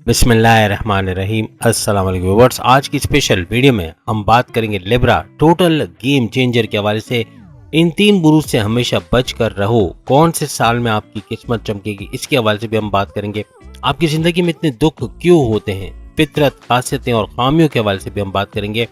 बिस्मिल्लाहिर्रहमानिर्रहीम। अस्सलाम वालेकुम व्यूअर्स। आज की स्पेशल वीडियो में हम बात करेंगे लिब्रा टोटल गेम चेंजर के हवाले से। इन 3 बुरूज से हमेशा बच कर रहो। कौन से साल में आपकी किस्मत चमकेगी, इसके हवाले से भी हम बात करेंगे। आपकी ज़िंदगी में इतने दुख क्यों होते हैं, फितरत, खासियतें और खामियों के हवाले से भी हम बात करेंगे।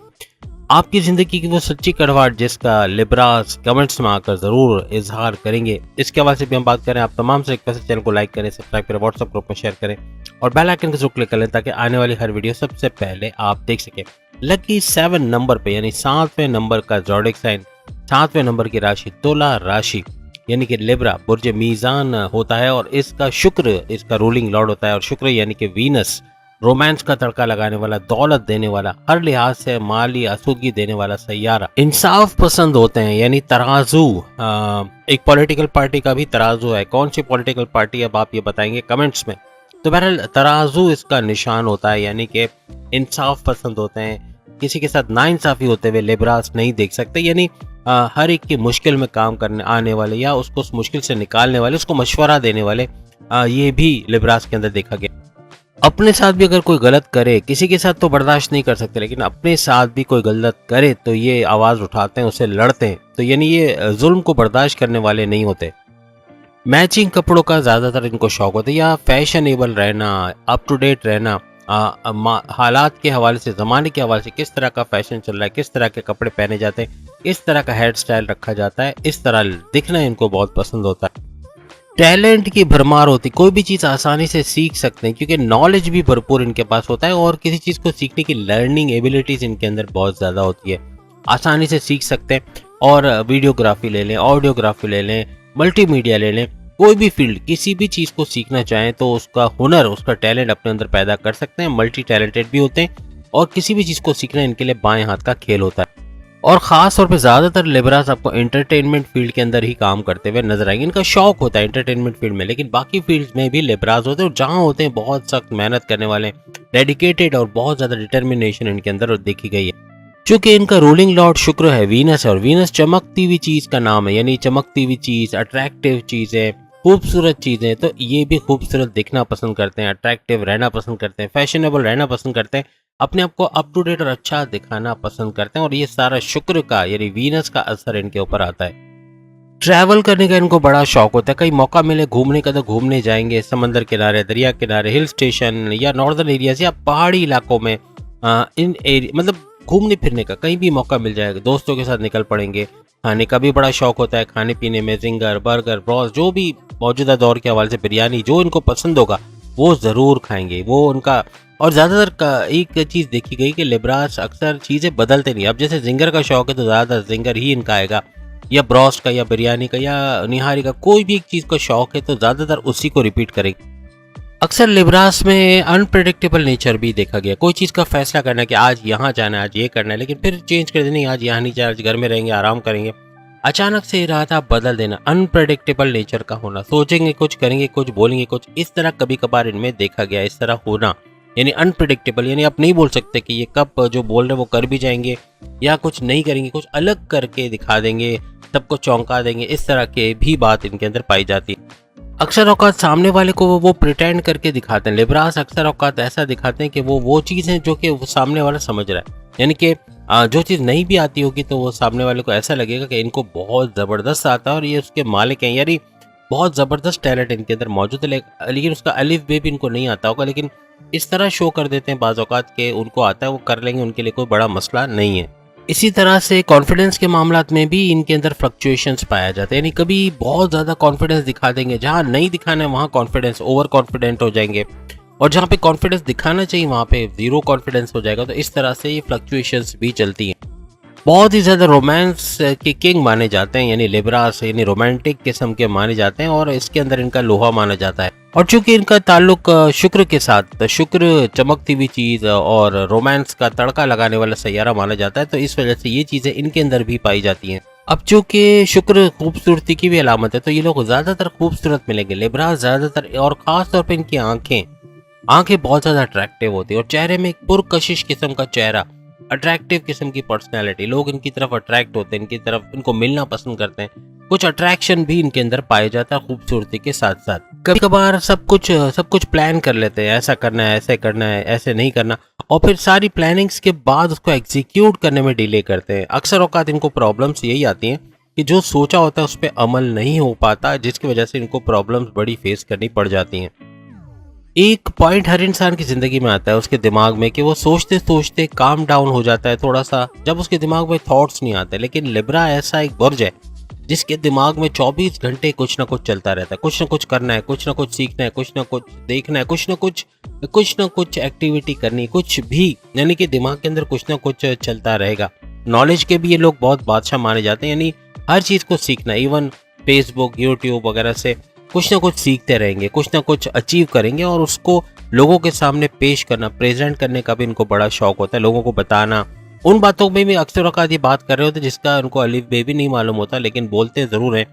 आपकी ज़िंदगी की वो सच्ची कड़वाहट जिसका लिब्रास कमेंट्स में आकर ज़रूर इजहार करेंगे, इसके हवाले से भी हम बात करें। आप तमाम से रिक्वेस्ट है, चैनल को लाइक करें, सब्सक्राइब करें, व्हाट्सएप ग्रुप में शेयर करें और बेल आइकन को जरूर क्लिक कर लें ताकि आने वाली हर वीडियो सबसे पहले आप देख सकें। लकी 7 नंबर पे यानी 7वें नंबर का ज़ोडिएक साइन, 7वें नंबर की राशि तुला राशि यानी कि लिब्रा बुर्ज मीज़ान होता है और इसका शुक्र इसका रूलिंग लॉर्ड होता है। और शुक्र यानी कि वीनस रोमांस का तड़का लगाने वाला, दौलत देने वाला, हर लिहाज से माली आसूदगी देने वाला सैयारा। इंसाफ पसंद होते हैं यानी तराजू। एक पॉलिटिकल पार्टी का भी तराजू है। कौन सी पॉलिटिकल पार्टी, अब आप ये बताएंगे कमेंट्स में। तो बहरहाल तराजू इसका निशान होता है यानी कि इंसाफ पसंद होते हैं। किसी के साथ नाइंसाफी होते हुए लिब्रास नहीं देख सकते, यानी हर एक की मुश्किल में काम करने आने वाले या उसको उस मुश्किल से निकालने वाले, उसको मशवरा देने वाले, ये भी लिब्रास के अंदर देखा गया। अपने साथ भी अगर कोई गलत करे, किसी के साथ तो बर्दाश्त नहीं कर सकते, लेकिन अपने साथ भी कोई गलत करे तो ये आवाज़ उठाते हैं, उससे लड़ते हैं। तो यानी ये जुल्म को बर्दाश्त करने वाले नहीं होते। मैचिंग कपड़ों का ज़्यादातर इनको शौक होता है या फैशनेबल रहना, अप टू डेट रहना। हालात के हवाले से, ज़माने के हवाले से किस तरह का फैशन चल रहा है, किस तरह के कपड़े पहने जाते हैं, इस तरह का हेयर स्टाइल रखा जाता है, इस तरह दिखना इनको बहुत पसंद होता है। टैलेंट की भरमार होती, कोई भी चीज़ आसानी से सीख सकते हैं क्योंकि नॉलेज भी भरपूर इनके पास होता है और किसी चीज़ को सीखने की लर्निंग एबिलिटीज़ इनके अंदर बहुत ज़्यादा होती है। आसानी से सीख सकते हैं और वीडियोग्राफी ले लें, ऑडियोग्राफी ले लें, मल्टीमीडिया ले लें, कोई भी फील्ड, किसी भी चीज़ को सीखना चाहें तो उसका हुनर, उसका टैलेंट अपने अंदर पैदा कर सकते हैं। मल्टी टैलेंटेड भी होते हैं और किसी भी चीज़ को सीखना इनके लिए बाएं हाथ का खेल होता है। और ख़ास तौर पे ज़्यादातर लिब्रास आपको एंटरटेनमेंट फील्ड के अंदर ही काम करते हुए नजर आएंगे। इनका शौक होता है एंटरटेनमेंट फील्ड में, लेकिन बाकी फील्ड्स में भी लिब्रास होते हैं और जहाँ होते हैं बहुत सख्त मेहनत करने वाले, डेडिकेटेड और बहुत ज़्यादा डिटर्मिनेशन इनके अंदर देखी गई है। चूंकि इनका रूलिंग लॉर्ड शुक्र है, वीनस है, और वीनस चमकती हुई चीज़ का नाम है, यानी चमकती हुई चीज़, अट्रैक्टिव चीज़ें, खूबसूरत चीज़ें, तो ये भी खूबसूरत दिखना पसंद करते हैं, अट्रैक्टिव रहना पसंद करते हैं, फैशनेबल रहना पसंद करते हैं, अपने आप को अप टू डेट और अच्छा दिखाना पसंद करते हैं। और ये सारा शुक्र का यानी वीनस का असर इनके ऊपर आता है। ट्रैवल करने का इनको बड़ा शौक होता है। कहीं मौका मिले घूमने का तो घूमने जाएंगे, समंदर किनारे, दरिया किनारे, हिल स्टेशन या नॉर्दर्न एरियाज या पहाड़ी इलाकों में। इन एरिया मतलब घूमने फिरने का कहीं भी मौका मिल जाएगा, दोस्तों के साथ निकल पड़ेंगे। खाने का भी बड़ा शौक होता है, खाने पीने में जिंगर, बर्गर, ब्रोस्ट, जो भी मौजूदा दौर के हवाले से बिरयानी जो इनको पसंद होगा वो ज़रूर खाएंगे, वो उनका। और ज़्यादातर का एक चीज़ देखी गई कि लिब्रास अक्सर चीज़ें बदलते नहीं। अब जैसे जिंगर का शौक है तो ज़्यादातर जिंगर ही इनका आएगा, या ब्रोस्ट का, या बिरयानी का, या निहारी का, कोई भी एक चीज़ का शौक है तो ज़्यादातर उसी को रिपीट करेंगे। अक्सर लिब्रास में अनप्रेडिक्टेबल नेचर भी देखा गया। कोई चीज़ का फैसला करना कि आज यहाँ जाना है, आज ये करना है, लेकिन फिर चेंज कर देना, नहीं आज यहाँ नहीं जाना, आज घर में रहेंगे, आराम करेंगे। अचानक से इरादा बदल देना, अनप्रेडिक्टेबल नेचर का होना, सोचेंगे कुछ, करेंगे कुछ, बोलेंगे कुछ, इस तरह कभी कभार इनमें देखा गया। इस तरह होना यानी अनप्रेडिक्टेबल, यानी आप नहीं बोल सकते कि ये कब जो बोल रहे हैं वो कर भी जाएंगे या कुछ नहीं करेंगे, कुछ अलग करके दिखा देंगे, सबको चौंका देंगे। इस तरह के भी बात इनके अंदर पाई जाती है। अक्सर औकात सामने वाले को वो प्रिटेंड करके दिखाते हैं। लिब्रास अक्सर औकात ऐसा दिखाते हैं कि वो चीज़ है जो कि वो सामने वाला समझ रहा है, यानी कि जो चीज़ नहीं भी आती होगी तो वो सामने वाले को ऐसा लगेगा कि इनको बहुत ज़बरदस्त आता है और ये उसके मालिक हैं, यानी बहुत ज़बरदस्त टैलेंट इनके अंदर मौजूद है। लेकिन उसका अलिफ बे भी इनको नहीं आता होगा, लेकिन इस तरह शो कर देते हैं बाज़ औकात के उनको आता है, वो कर लेंगे, उनके लिए कोई बड़ा मसला नहीं है। इसी तरह से कॉन्फिडेंस के मामलात में भी इनके अंदर फ्लक्चुएशंस पाया जाता है, यानी कभी बहुत ज़्यादा कॉन्फिडेंस दिखा देंगे, जहाँ नहीं दिखाना है वहाँ कॉन्फिडेंस, ओवर कॉन्फिडेंट हो जाएंगे, और जहाँ पे कॉन्फिडेंस दिखाना चाहिए वहाँ पे जीरो कॉन्फिडेंस हो जाएगा। तो इस तरह से ये फ्लक्चुएशंस भी चलती हैं। बहुत ही ज़्यादा रोमांस के किंग माने जाते हैं, यानी लिब्रास, यानी रोमांटिक किस्म के माने जाते हैं और इसके अंदर इनका लोहा माना जाता है। और चूंकि इनका ताल्लुक शुक्र के साथ, तो शुक्र चमकती हुई चीज़ और रोमांस का तड़का लगाने वाला सैयारा माना जाता है, तो इस वजह से ये चीज़ें इनके अंदर भी पाई जाती हैं। अब चूंकि शुक्र खूबसूरती की भी अलामत है तो ये लोग ज़्यादातर खूबसूरत मिलेंगे। लिब्रास ज़्यादातर, और ख़ास तौर पर इनकी आंखें बहुत ज़्यादा अट्रैक्टिव होती है और चेहरे में एक पुरकशिश किस्म का चेहरा, अट्रैक्टिव किस्म की पर्सनैलिटी, लोग इनकी तरफ अट्रैक्ट होते हैं, इनकी तरफ, इनको मिलना पसंद करते हैं। कुछ अट्रैक्शन भी इनके अंदर पाया जाता है खूबसूरती के साथ साथ। कभी कभार सब कुछ प्लान कर लेते हैं, ऐसा करना है, ऐसे करना है, ऐसे नहीं करना, और फिर सारी प्लानिंग्स के बाद उसको एग्जीक्यूट करने में डिले करते हैं। अक्सर औकात इनको प्रॉब्लम्स यही आती हैं कि जो सोचा होता है उस पर अमल नहीं हो पाता, जिसकी वजह से इनको प्रॉब्लम्स बड़ी फेस करनी पड़ जाती हैं। एक पॉइंट हर इंसान की जिंदगी में आता है उसके दिमाग में कि वो सोचते सोचते काम डाउन हो जाता है थोड़ा सा, जब उसके दिमाग में थॉट्स नहीं आते। लेकिन लिब्रा ऐसा एक बुर्ज है जिसके दिमाग में 24 घंटे कुछ ना कुछ चलता रहता है। कुछ ना कुछ करना है, कुछ ना कुछ सीखना है, कुछ ना कुछ देखना है, कुछ ना कुछ एक्टिविटी करनी, कुछ भी, यानी कि दिमाग के अंदर कुछ ना कुछ चलता रहेगा। नॉलेज के भी ये लोग बहुत बादशाह माने जाते हैं, यानी हर चीज़ को सीखना, इवन फेसबुक, यूट्यूब वगैरह से कुछ ना कुछ सीखते रहेंगे, कुछ ना कुछ अचीव करेंगे और उसको लोगों के सामने पेश करना, प्रेजेंट करने का भी इनको बड़ा शौक होता है, लोगों को बताना। उन बातों में भी अक्सर औकात ये बात कर रहे होते जिसका उनको अलिफ बे भी नहीं मालूम होता, लेकिन बोलते ज़रूर हैं।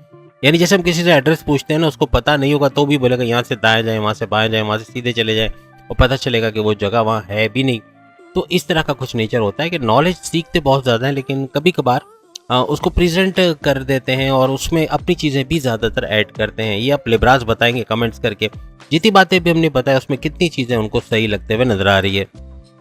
यानी जैसे हम किसी से एड्रेस पूछते हैं ना, उसको पता नहीं होगा तो भी बोलेगा यहाँ से दाएं जाए, वहाँ से बाएं जाए, वहाँ से सीधे चले जाए, और पता चलेगा कि वो जगह वहाँ है भी नहीं। तो इस तरह का कुछ नेचर होता है कि नॉलेज सीखते बहुत ज़्यादा है, लेकिन कभी कभार उसको प्रेजेंट कर देते हैं और उसमें अपनी चीज़ें भी ज़्यादातर ऐड करते हैं। ये आप लिब्रास बताएंगे कमेंट्स करके, जितनी बातें भी हमने बताया उसमें कितनी चीज़ें उनको सही लगते हुए नजर आ रही है।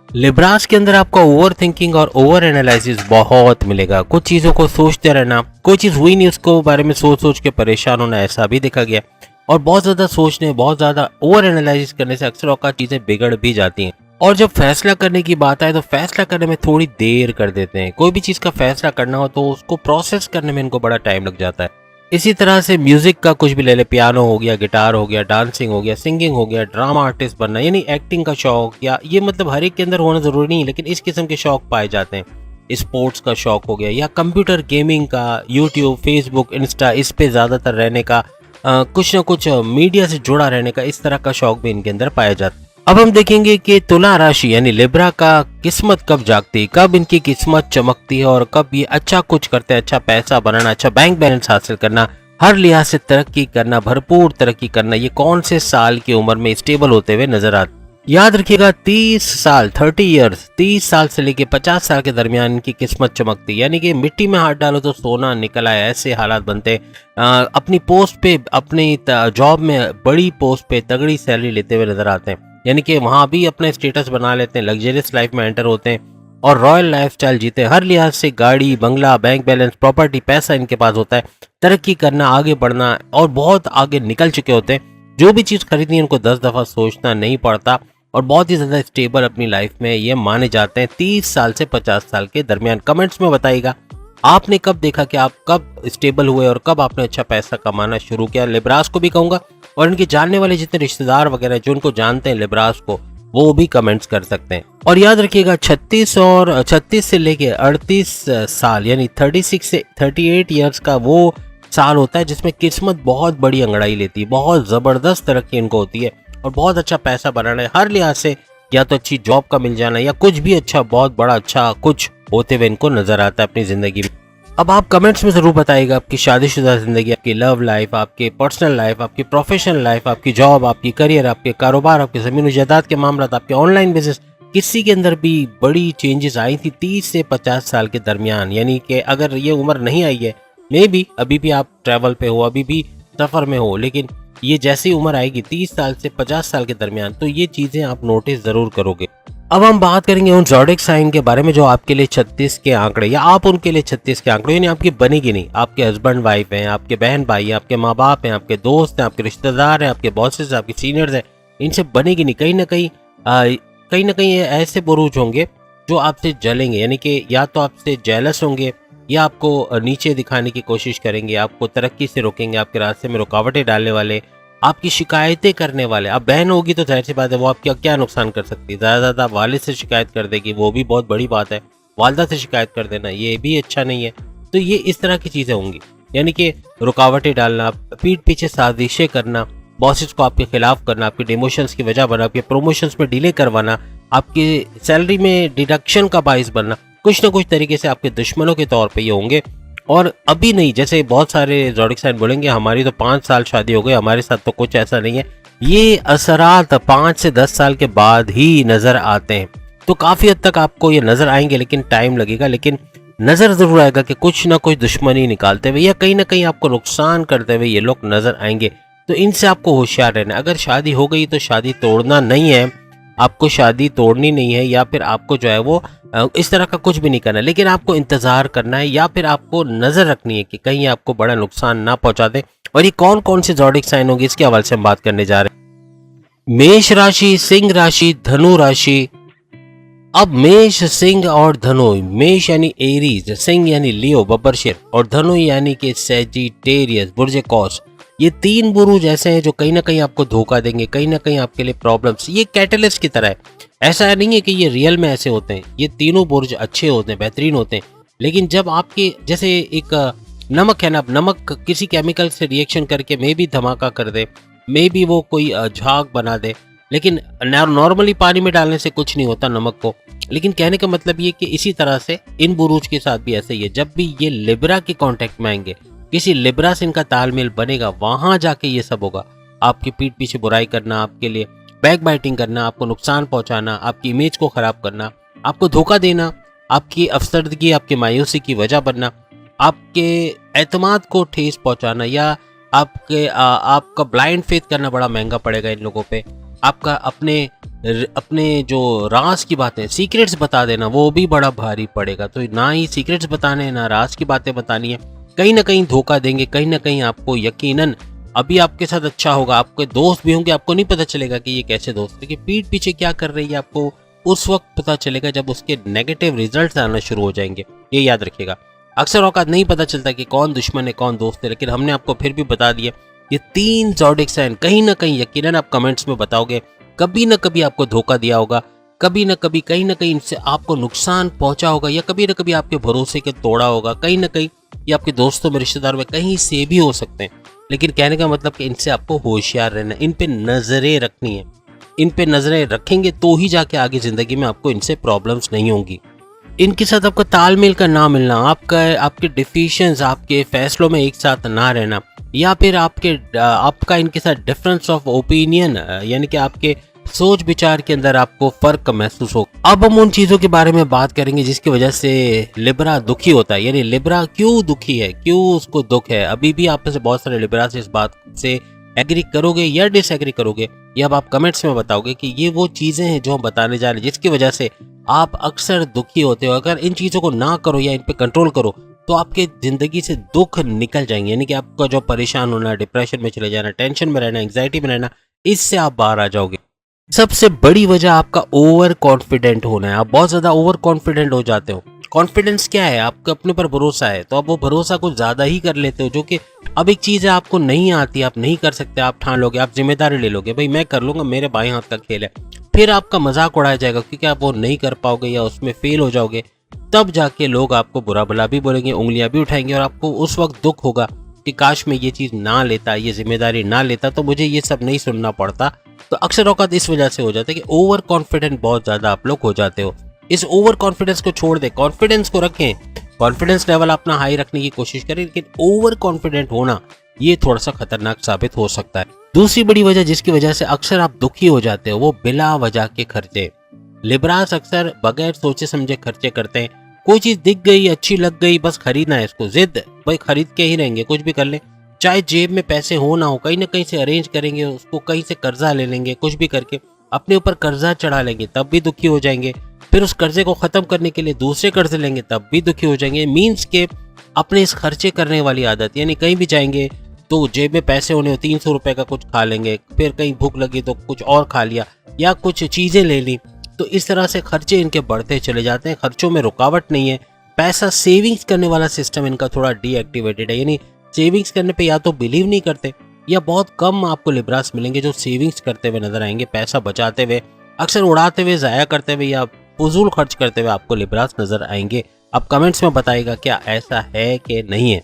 लिब्रास के अंदर आपको ओवर थिंकिंग और ओवर एनालिसिस बहुत मिलेगा। कुछ चीज़ों को सोचते रहना, कोई चीज़ हुई नहीं उसको बारे में सोच सोच के परेशान होना, ऐसा भी देखा गया। और बहुत ज़्यादा सोचने, बहुत ज़्यादा ओवर एनालिसिस करने से अक्सर औकात चीज़ें बिगड़ भी जाती हैं। और जब फैसला करने की बात आए तो फैसला करने में थोड़ी देर कर देते हैं। कोई भी चीज़ का फैसला करना हो तो उसको प्रोसेस करने में इनको बड़ा टाइम लग जाता है। इसी तरह से म्यूजिक का कुछ भी ले ले, पियानो हो गया, गिटार हो गया, डांसिंग हो गया, सिंगिंग हो गया, ड्रामा आर्टिस्ट बनना, यानी एक्टिंग का शौक, या ये मतलब हर एक के अंदर होना जरूरी नहीं, लेकिन इस किस्म के शौक पाए जाते हैं। स्पोर्ट्स का शौक हो गया, या कंप्यूटर गेमिंग का, यूट्यूब, फेसबुक, इंस्टा, इस पे ज़्यादातर रहने का, कुछ ना कुछ मीडिया से जुड़ा रहने का, इस तरह का शौक भी इनके अंदर पाया जाता है। अब हम देखेंगे कि तुला राशि यानी लिब्रा का किस्मत कब जागती है, कब इनकी किस्मत चमकती है और कब ये अच्छा कुछ करते हैं, अच्छा पैसा बनाना, अच्छा बैंक बैलेंस हासिल करना, हर लिहाज से तरक्की करना, भरपूर तरक्की करना, ये कौन से साल की उम्र में स्टेबल होते हुए नजर आते। याद रखिएगा 30 साल, 30 इयर्स, 30 साल से लेके 50 साल के दरमियान इनकी किस्मत चमकती, यानी कि मिट्टी में हाथ डालो तो सोना निकल आए, ऐसे हालात बनते। अपनी पोस्ट पे, अपनी जॉब में बड़ी पोस्ट पे तगड़ी सैलरी लेते हुए नजर आते हैं, यानी कि वहाँ भी अपने स्टेटस बना लेते हैं, लग्जरियस लाइफ में एंटर होते हैं और रॉयल लाइफस्टाइल जीते हैं। हर लिहाज से गाड़ी, बंगला, बैंक बैलेंस, प्रॉपर्टी, पैसा इनके पास होता है। तरक्की करना, आगे बढ़ना और बहुत आगे निकल चुके होते हैं। जो भी चीज़ खरीदनी है उनको 10 दफ़ा सोचना नहीं पड़ता और बहुत ही ज़्यादा स्टेबल अपनी लाइफ में ये माने जाते हैं 30 साल से 50 साल के दरमियान। कमेंट्स में बताइएगा आपने कब देखा कि आप कब स्टेबल हुए और कब आपने अच्छा पैसा कमाना शुरू किया। लिब्रास को भी कहूँगा और इनके जानने वाले जितने रिश्तेदार वगैरह जो उनको जानते हैं लिब्रास को, वो भी कमेंट्स कर सकते हैं। और याद रखिएगा 36 से लेके 38 साल यानी 36 से 38 इयर्स का वो साल होता है जिसमें किस्मत बहुत बड़ी अंगड़ाई लेती है, बहुत ज़बरदस्त तरक्की इनको होती है और बहुत अच्छा पैसा बनाना है हर लिहाज से, या तो अच्छी जॉब का मिल जाना या कुछ भी अच्छा, बहुत बड़ा अच्छा कुछ होते हुए इनको नजर आता है अपनी ज़िंदगी में। अब आप कमेंट्स में ज़रूर बताइएगा आपकी शादीशुदा ज़िंदगी, आपकी लव लाइफ, आपके पर्सनल लाइफ, आपकी प्रोफेशनल लाइफ, आपकी जॉब, आपकी करियर, आपके कारोबार, आपके ज़मीन जायदाद के मामला, आपके ऑनलाइन बिजनेस, किसी के अंदर भी बड़ी चेंजेस आई थी 30 से 50 साल के दरमियान। यानी कि अगर ये उम्र नहीं आई है, मे बी अभी भी आप ट्रैवल पे हो, अभी भी सफ़र में हो, लेकिन ये जैसी उम्र आएगी 30 साल से 50 साल के दरमियान तो ये चीज़ें आप नोटिस ज़रूर करोगे। अब हम बात करेंगे उन ज़ोडिएक साइन के बारे में जो आपके लिए 36 के आंकड़े या आप उनके लिए 36 के आंकड़े, यानी आपकी बनेगी नहीं, आपके हस्बैंड वाइफ हैं, आपके बहन भाई हैं, आपके माँ बाप हैं, आपके दोस्त हैं, आपके रिश्तेदार हैं, आपके बॉसेस हैं, आपके सीनियर्स हैं, इनसे बनेगी नहीं। कहीं ना कहीं ऐसे बुरूज होंगे जो आपसे जलेंगे, यानी कि या तो आपसे जेलस होंगे या आपको नीचे दिखाने की कोशिश करेंगे, आपको तरक्की से रोकेंगे, आपके रास्ते में रुकावटें डालने वाले, आपकी शिकायतें करने वाले। अब बहन होगी तो जाहिर सी बात है वो आपका क्या नुकसान कर सकती है, ज़्यादा वालिद से शिकायत कर देगी, वो भी बहुत बड़ी बात है। वालदा से शिकायत कर देना ये भी अच्छा नहीं है। तो ये इस तरह की चीज़ें होंगी, यानी कि रुकावटें डालना, पीठ पीछे साजिशें करना, बॉसेस को आपके खिलाफ करना, आपके डिमोशंस की वजह बना, आपके प्रोमोशंस में डिले करवाना, आपकी सैलरी में डिडक्शन का बाइस बनना, कुछ ना कुछ तरीके से आपके दुश्मनों के तौर पे ये होंगे। और अभी नहीं, जैसे बहुत सारे ज़ोडिएक साइन बोलेंगे हमारी तो 5 साल शादी हो गई, हमारे साथ तो कुछ ऐसा नहीं है। ये असरात 5 से 10 साल के बाद ही नज़र आते हैं, तो काफ़ी हद तक आपको ये नज़र आएंगे, लेकिन टाइम लगेगा। लेकिन नजर जरूर आएगा कि कुछ ना कुछ दुश्मनी निकालते हुए या कहीं ना कहीं आपको नुकसान करते हुए ये लोग नजर आएंगे। तो इनसे आपको होशियार रहना है। अगर शादी हो गई तो शादी तोड़ना नहीं है, आपको शादी तोड़नी नहीं है, या फिर आपको जो है वो इस तरह का कुछ भी नहीं करना, लेकिन आपको इंतजार करना है या फिर आपको नजर रखनी है कि कहीं आपको बड़ा नुकसान ना पहुंचा दे। और ये कौन कौन से ज़ोडिक साइन होंगे इसके हवाले से हम बात करने जा रहे हैं। मेष राशि, सिंह राशि, धनु राशि। अब मेष, सिंह और धनु। मेष यानी एरीज, सिंह यानी लियो बब्बरशेर, और धनु यानी कि सैजिटेरियस बुर्ज कौस। ये तीन बुरुज ऐसे हैं जो कहीं ना कहीं आपको धोखा देंगे, कहीं ना कहीं आपके लिए प्रॉब्लम्स। ये कैटलिस्ट की तरह है। ऐसा नहीं है कि ये रियल में ऐसे होते हैं। ये तीनों बुर्ज अच्छे होते हैं, बेहतरीन होते हैं, लेकिन जब आपके जैसे एक नमक है ना, नमक किसी केमिकल से रिएक्शन करके मे भी धमाका कर दे, मे भी वो कोई झाग बना दे, लेकिन नॉर्मली पानी में डालने से कुछ नहीं होता नमक को। लेकिन कहने का मतलब ये कि इसी तरह से इन बुरूज के साथ भी ऐसे ही है। जब भी ये लिब्रा के कांटेक्ट में आएंगे, किसी लिब्रा से इनका तालमेल बनेगा, वहां जाके ये सब होगा। आपकी पीठ पीछे बुराई करना, आपके लिए बैक बाइटिंग करना, आपको नुकसान पहुंचाना, आपकी इमेज को खराब करना, आपको धोखा देना, आपकी अफसरदगी, आपकी मायूसी की वजह बनना, आपके एतमाद को ठेस पहुंचाना, या आपका ब्लाइंड फेथ करना बड़ा महंगा पड़ेगा इन लोगों पे। आपका अपने जो राज की बातें, सीक्रेट्स बता देना, वो भी बड़ा भारी पड़ेगा। तो ना ही सीक्रेट्स बताने हैं, ना राज की बातें बतानी है। कहीं ना कहीं धोखा देंगे, कहीं ना कहीं आपको यकीनन अभी आपके साथ अच्छा होगा, आपके दोस्त भी होंगे, आपको नहीं पता चलेगा कि ये कैसे दोस्त है, कि पीठ पीछे क्या कर रही है आपको उस वक्त पता चलेगा जब उसके नेगेटिव रिजल्ट्स आना शुरू हो जाएंगे। ये याद रखिएगा। अक्सर औकात नहीं पता चलता कि कौन दुश्मन है कौन दोस्त है, लेकिन हमने आपको फिर भी बता दिया। ये तीन ज़ोडिक साइन कहीं ना कहीं यकीनन आप कमेंट्स में बताओगे, कभी ना कभी आपको धोखा दिया होगा, कभी ना कभी कहीं ना कहीं इनसे आपको नुकसान पहुंचा होगा, या कभी ना कभी आपके भरोसे के तोड़ा होगा, कहीं ना कहीं ये आपके दोस्तों में, रिश्तेदारों में, कहीं से भी हो सकते हैं। लेकिन कहने का मतलब कि इनसे आपको होशियार रहना है, इन पे नजरें रखनी है। इन पे नजरें रखेंगे तो ही जाके आगे जिंदगी में आपको इनसे प्रॉब्लम्स नहीं होंगी। इनके साथ आपका तालमेल का ना मिलना, आपके डिसीजंस, आपके फैसलों में एक साथ ना रहना, या फिर आपका इनके साथ डिफरेंस ऑफ ओपिनियन, यानी कि आपके सोच विचार के अंदर आपको फर्क महसूस हो। अब हम उन चीजों के बारे में बात करेंगे जिसकी वजह से लिब्रा दुखी होता है। यानी लिब्रा क्यों दुखी है, क्यों उसको दुख है। अभी भी आप में से बहुत सारे लिब्रा से इस बात से एग्री करोगे या डिसएग्री करोगे, ये अब आप कमेंट्स में बताओगे कि ये वो चीजें हैं जो हम बताने जा रहे हैं जिसकी वजह से आप अक्सर दुखी होते हो। अगर इन चीजों को ना करो या इन पे कंट्रोल करो तो आपके जिंदगी से दुख निकल जाएंगे। यानी कि आपका जो परेशान होना, डिप्रेशन में चले जाना, टेंशन में रहना, एंग्जाइटी में रहना, इससे आप बाहर आ जाओगे। सबसे बड़ी वजह आपका ओवर कॉन्फिडेंट होना है। आप बहुत ज्यादा ओवर कॉन्फिडेंट हो जाते हो। कॉन्फिडेंस क्या है? आपको अपने पर भरोसा है, तो आप वो भरोसा कुछ ज्यादा ही कर लेते हो, जो कि अब एक चीज है आपको नहीं आती, आप नहीं कर सकते, आप ठान लोगे, आप जिम्मेदारी ले लोगे, भाई मैं कर लूंगा, मेरे बाएं हाथ का खेल है। फिर आपका मजाक उड़ाया जाएगा क्योंकि आप वो नहीं कर पाओगे या उसमें फेल हो जाओगे। तब जाके लोग आपको बुरा भला भी बोलेंगे, उंगलियां भी उठाएंगे, और आपको उस वक्त दुख होगा कि काश मैं ये चीज ना लेता, ये जिम्मेदारी ना लेता, तो मुझे ये सब नहीं सुनना पड़ता। तो अक्सर औकात इस वजह से हो जाता है कि ओवर कॉन्फिडेंट बहुत ज्यादा आप लोग हो जाते हो। इस ओवर कॉन्फिडेंस को छोड़ दे, कॉन्फिडेंस को रखें, कॉन्फिडेंस लेवल अपना हाई रखने की कोशिश करें, लेकिन ओवर कॉन्फिडेंट होना ये थोड़ा सा खतरनाक साबित हो सकता है। दूसरी बड़ी वजह जिसकी वजह से अक्सर आप दुखी हो जाते हो, वो बिला वजह के खर्चे। लिब्रास अक्सर बगैर सोचे समझे खर्चे करते हैं। कोई चीज दिख गई, अच्छी लग गई, बस खरीदना है इसको, जिद, भाई खरीद के ही रहेंगे, कुछ भी कर ले, चाहे जेब में पैसे हो ना हो, कहीं ना कहीं से अरेंज करेंगे उसको, कहीं से कर्जा ले लेंगे, कुछ भी करके अपने ऊपर कर्जा चढ़ा लेंगे, तब भी दुखी हो जाएंगे। फिर उस कर्जे को खत्म करने के लिए दूसरे कर्जे लेंगे, तब भी दुखी हो जाएंगे। मीन्स के अपने इस खर्चे करने वाली आदत, यानी कहीं भी जाएंगे तो जेब में पैसे होने, 300 रुपए का कुछ खा लेंगे, फिर कहीं भूख लगी तो कुछ और खा लिया या कुछ चीजें ले ली। तो इस तरह से खर्चे इनके बढ़ते चले जाते हैं। खर्चों में रुकावट नहीं है। पैसा सेविंग्स करने वाला सिस्टम इनका थोड़ा डीएक्टिवेटेड है, यानी सेविंग्स करने पे या तो बिलीव नहीं करते, या बहुत कम आपको लिब्रास मिलेंगे जो सेविंग्स करते हुए नजर आएंगे, पैसा बचाते हुए, अक्सर उड़ाते हुए, जाया करते हुए या फजूल खर्च करते हुए आपको लिब्रास नजर आएंगे। आप कमेंट्स में बताइएगा क्या ऐसा है कि नहीं है।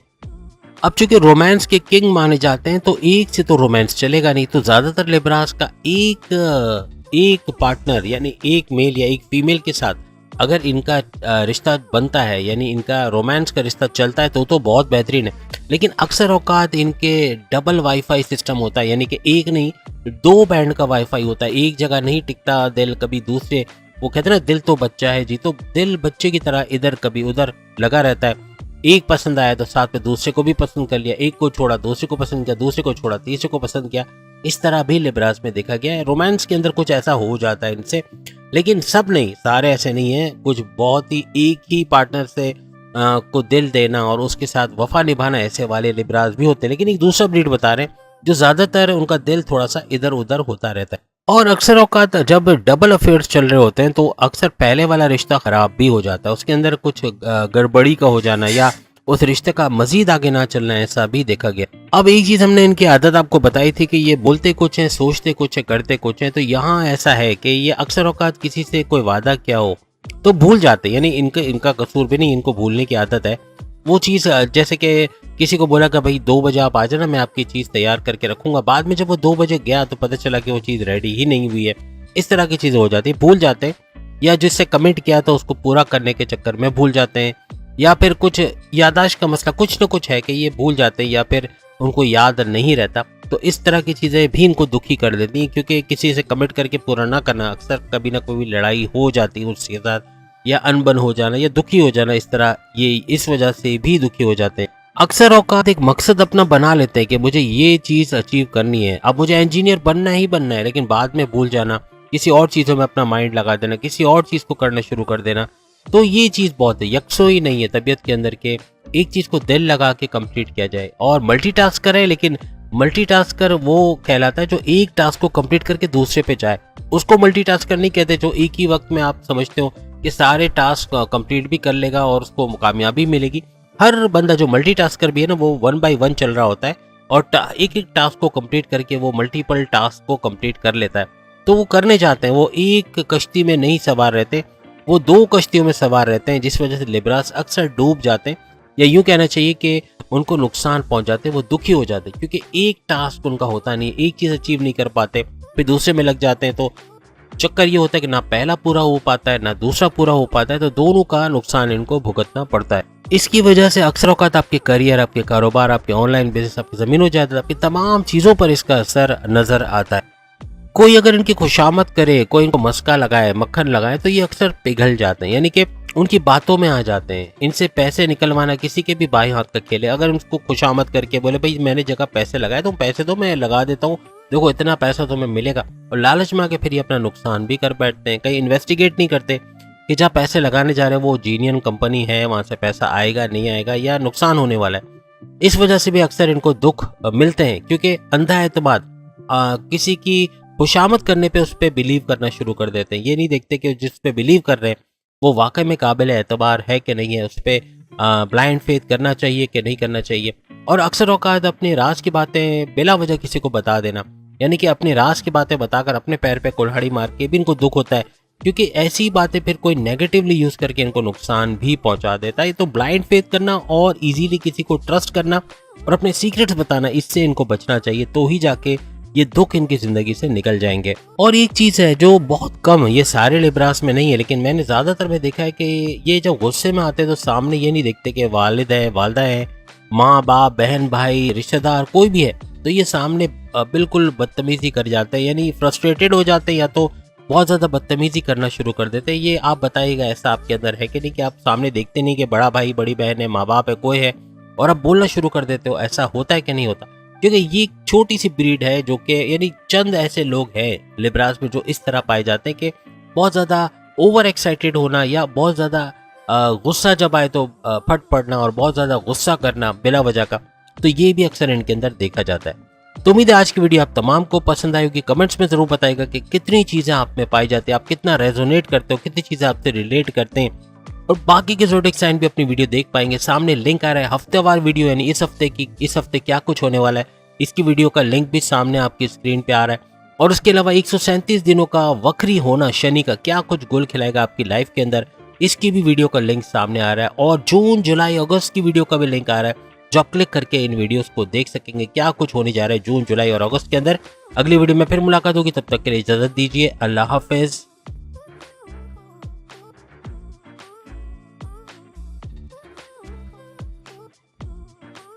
अब चूंकि रोमांस के किंग माने जाते हैं तो एक से तो रोमांस चलेगा नहीं, तो ज्यादातर लिब्रास का एक पार्टनर, यानी एक मेल या एक फीमेल के साथ अगर इनका रिश्ता बनता है, यानी इनका रोमांस का रिश्ता चलता है, तो बहुत बेहतरीन है। लेकिन अक्सर औकात इनके डबल वाईफाई सिस्टम होता है, यानी कि एक नहीं 2 बैंड का वाईफाई होता है। एक जगह नहीं टिकता दिल, कभी दूसरे वो कहते हैं ना दिल तो बच्चा है जी, तो दिल बच्चे की तरह इधर कभी उधर लगा रहता है। एक पसंद आया तो साथ में दूसरे को भी पसंद कर लिया, एक को छोड़ा दूसरे को पसंद किया, दूसरे को छोड़ा तीसरे को पसंद किया। इस तरह भी लिब्रास में देखा गया है। रोमांस के अंदर कुछ ऐसा हो जाता है इनसे, लेकिन सब नहीं, सारे ऐसे नहीं है। कुछ बहुत ही एक ही पार्टनर से को दिल देना और उसके साथ वफा निभाना, ऐसे वाले लिब्रास भी होते हैं। लेकिन एक दूसरा ब्रीड बता रहे हैं जो ज्यादातर उनका दिल थोड़ा सा इधर उधर होता रहता है। और अक्सर औकात जब डबल अफेयर्स चल रहे होते हैं तो अक्सर पहले वाला रिश्ता खराब भी हो जाता है, उसके अंदर कुछ गड़बड़ी का हो जाना या उस रिश्ते का मजीद आगे ना चलना, ऐसा भी देखा गया। अब एक चीज हमने इनकी आदत आपको बताई थी कि ये बोलते कुछ है, सोचते कुछ है, करते कुछ है। तो यहाँ ऐसा है कि ये अक्सर औकात किसी से कोई वादा क्या हो तो भूल जाते, यानी इनका कसूर भी नहीं, इनको भूलने की आदत है। वो चीज़ जैसे कि किसी को बोला कि भाई 2 बजे आप आ जाना, मैं आपकी चीज़ तैयार करके रखूंगा, बाद में जब वो 2 बजे गया तो पता चला कि वो चीज़ रेडी ही नहीं हुई है। इस तरह की चीज़ें हो जाती है, भूल जाते हैं। या जिससे कमिट किया था उसको पूरा करने के चक्कर में भूल जाते हैं, या फिर कुछ याददाश्त का मसला, कुछ न कुछ है कि ये भूल जाते हैं या फिर उनको याद नहीं रहता। तो इस तरह की चीज़ें भी इनको दुखी कर देती हैं, क्योंकि किसी से कमिट करके पूरा ना करना, अक्सर कभी ना कभी लड़ाई हो जाती है उसके साथ, या अनबन हो जाना या दुखी हो जाना, इस तरह ये इस वजह से भी दुखी हो जाते हैं। अक्सर औकात एक मकसद अपना बना लेते हैं कि मुझे ये चीज़ अचीव करनी है, अब मुझे इंजीनियर बनना ही बनना है, लेकिन बाद में भूल जाना, किसी और चीज़ों में अपना माइंड लगा देना, किसी और चीज़ को करना शुरू कर देना। तो ये चीज़ बहुत है, यकसोई नहीं है तबीयत के अंदर के एक चीज़ को दिल लगा के कंप्लीट किया जाए। और मल्टीटास्क करे, लेकिन मल्टीटास्कर वो कहलाता है जो एक टास्क को कंप्लीट करके दूसरे पे जाए, उसको मल्टीटास्कर नहीं कहते। जो एक ही वक्त में आप समझते हो कि सारे टास्क कंप्लीट भी कर लेगा और उसको कामयाबी मिलेगी। हर बंदा जो मल्टीटास्कर भी है ना, वो 1 बाय 1 चल रहा होता है और एक एक टास्क को कंप्लीट करके वो मल्टीपल टास्क को कंप्लीट कर लेता है। तो वो करने जाते हैं, वो एक कश्ती में नहीं सवार रहते, वो 2 कश्तियों में सवार रहते हैं, जिस वजह से लिब्रास अक्सर डूब जाते हैं, या यूं कहना चाहिए कि उनको नुकसान पहुंच जाते हैं, वो दुखी हो जाते हैं, क्योंकि एक टास्क उनका होता नहीं, एक चीज़ अचीव नहीं कर पाते, फिर दूसरे में लग जाते हैं। तो चक्कर ये होता है कि ना पहला पूरा हो पाता है ना दूसरा पूरा हो पाता है, तो दोनों का नुकसान इनको भुगतना पड़ता है। इसकी वजह से अक्सर औकात आपके करियर, आपके कारोबार, आपके ऑनलाइन बिजनेस, आपकी ज़मीन जायदाद, आपकी तमाम चीज़ों पर इसका असर नज़र आता है। कोई अगर इनकी खुशामद करे, कोई इनको मस्का लगाए, मक्खन लगाए, तो ये अक्सर पिघल जाते हैं, यानी कि उनकी बातों में आ जाते हैं। इनसे पैसे निकलवाना किसी के भी बाएं हाथ का खेल है। अगर उनको खुशामद करके बोले भाई मैंने जगह पैसे लगाए, तुम पैसे दो, मैं लगा देता हूँ, देखो इतना पैसा तुम्हें मिलेगा, और लालच में आके फिर ये अपना नुकसान भी कर बैठते हैं। कहीं इन्वेस्टिगेट नहीं करते कि जहाँ पैसे लगाने जा रहे हैं वो जीनियन कंपनी है, वहाँ से पैसा आएगा नहीं आएगा या नुकसान होने वाला है। इस वजह से भी अक्सर इनको दुख मिलते हैं, क्योंकि अंधा एतमाद किसी की खुशामद करने पे उस पर बिलीव करना शुरू कर देते हैं। ये नहीं देखते कि जिस पे बिलीव कर रहे हैं वो वाकई में काबिल एतबार है कि नहीं है, उस पर ब्लाइंड फेथ करना चाहिए कि नहीं करना चाहिए। और अक्सर औकात अपने राज की बातें बिला वजह किसी को बता देना, यानी कि अपने राज की बातें बताकर अपने पैर पे कुल्हाड़ी मार के भी इनको दुख होता है, क्योंकि ऐसी बातें फिर कोई नेगेटिवली यूज करके इनको नुकसान भी पहुंचा देता है। तो ब्लाइंड फेथ करना और इजीली किसी को ट्रस्ट करना और अपने सीक्रेट्स बताना, इससे इनको बचना चाहिए, तो ही जाके ये दुख इनकी जिंदगी से निकल जाएंगे। और एक चीज है जो बहुत कम, ये सारे लिब्रास में नहीं है, लेकिन मैंने ज्यादातर में देखा है कि ये जब गुस्से में आते हैं तो सामने ये नहीं देखते कि वालिद है, वालदा है, माँ बाप, बहन भाई, रिश्तेदार कोई भी है, तो ये सामने बिल्कुल बदतमीजी कर जाते हैं, यानी फ्रस्ट्रेटेड हो जाते हैं या तो बहुत ज्यादा बदतमीजी करना शुरू कर देते हैं। ये आप बताइएगा ऐसा आपके अंदर है कि नहीं, कि आप सामने देखते नहीं कि बड़ा भाई बड़ी बहन है, माँ बाप है, कोई है, और आप बोलना शुरू कर देते हो, ऐसा होता है कि नहीं होता? क्योंकि ये छोटी सी ब्रीड है जो कि, यानी चंद ऐसे लोग हैं लिब्रास में जो इस तरह पाए जाते हैं कि बहुत ज़्यादा ओवर एक्साइटेड होना या बहुत ज़्यादा गुस्सा जब आए तो फट पड़ना और बहुत ज़्यादा गुस्सा करना बिला वजह का, तो ये भी अक्सर इनके अंदर देखा जाता है। तो उम्मीद है आज की वीडियो आप तमाम को पसंद आई होगी। कमेंट्स में ज़रूर बताइएगा कि कितनी चीज़ें आप में पाई जाती है, आप कितना रेजोनेट करते हो, कितनी चीज़ें आपसे रिलेट करते हैं, और बाकी के ज़ोडिएक साइन भी अपनी वीडियो देख पाएंगे। सामने लिंक आ रहा है हफ्तेवार वीडियो, यानी इस हफ्ते क्या कुछ होने वाला है, इसकी वीडियो का लिंक भी सामने आपकी स्क्रीन पे आ रहा है। और उसके अलावा 137 दिनों का वक्री होना शनि का क्या कुछ गुल खिलाएगा आपकी लाइफ के अंदर, इसकी भी वीडियो का लिंक सामने आ रहा है। और जून जुलाई अगस्त की वीडियो का भी लिंक आ रहा है, जो आप क्लिक करके इन वीडियोस को देख सकेंगे क्या कुछ होने जा रहा है जून जुलाई और अगस्त के अंदर। अगली वीडियो में फिर मुलाकात होगी, तब तक के लिए इजाजत दीजिए। अल्लाह हाफिज।